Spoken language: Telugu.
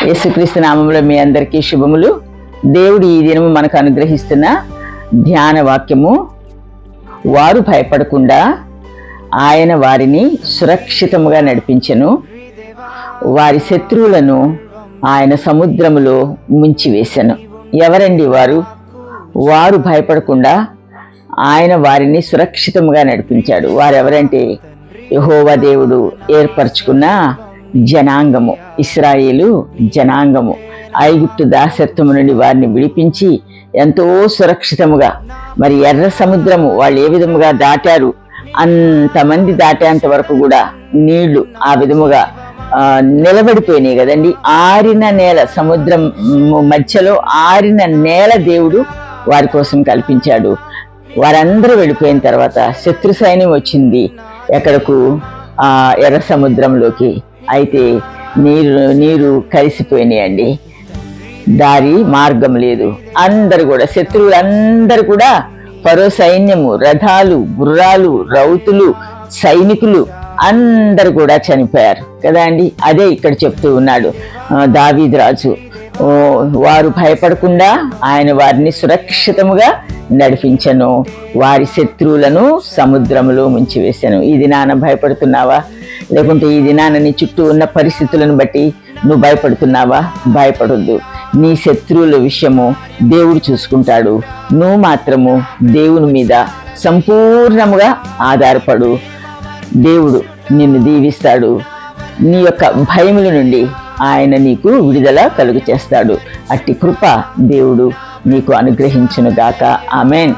యేసుక్రీస్తు నామములో మీ అందరికీ శుభములు. దేవుడు ఈ దినము మనకు అనుగ్రహిస్తున్న ధ్యాన వాక్యము, వారు భయపడకుండా ఆయన వారిని సురక్షితముగా నడిపించెను, వారి శత్రువులను ఆయన సముద్రములో ముంచివేసెను. ఎవరండి వారు? వారు భయపడకుండా ఆయన వారిని సురక్షితముగా నడిపించాడు. వారెవరంటే యెహోవా దేవుడు ఏర్పరచుకున్న జనాంగము, ఇశ్రాయేలు జనాంగము. ఐగుప్తు దాసత్వము నుండి వారిని విడిపించి ఎంతో సురక్షితముగా, మరి ఎర్ర సముద్రము వాళ్ళు ఏ విధముగా దాటారు, అంతమంది దాటేంత వరకు కూడా నీళ్లు ఆ విధముగా నిలబడిపోయినాయి కదండి. ఆరిన నేల, సముద్రం మధ్యలో ఆరిన నేల దేవుడు వారి కోసం కల్పించాడు. వారందరూ వెళ్ళిపోయిన తర్వాత శత్రు సైన్యం వచ్చింది ఎక్కడకు? ఎర్ర సముద్రంలోకి. అయితే నీరు కలిసిపోయినాయండి, దారి మార్గం లేదు. అందరు కూడా, శత్రువులందరూ కూడా, ఫరో సైన్యము, రథాలు, గుర్రాలు, రౌతులు, సైనికులు అందరు కూడా చనిపోయారు కదా అండి. అదే ఇక్కడ చెప్తూ ఉన్నాడు దావీదు రాజు. వారు భయపడకుండా ఆయన వారిని సురక్షితముగా నడిపించెను, వారి శత్రువులను సముద్రములో ముంచివేశాను. ఈ దినాన భయపడుతున్నావా? లేకుంటే ఈ దినాన నీ చుట్టూ ఉన్న పరిస్థితులను బట్టి నువ్వు భయపడుతున్నావా? భయపడొద్దు. నీ శత్రువుల విషయము దేవుడు చూసుకుంటాడు. నువ్వు మాత్రము దేవుని మీద సంపూర్ణముగా ఆధారపడు. దేవుడు నిన్ను దీవిస్తాడు. నీ యొక్క భయముల నుండి ఆయన నీకు విడుదల కలుగు చేస్తాడు. అట్టి కృప దేవుడు నీకు అనుగ్రహించును గాక. ఆమేన్.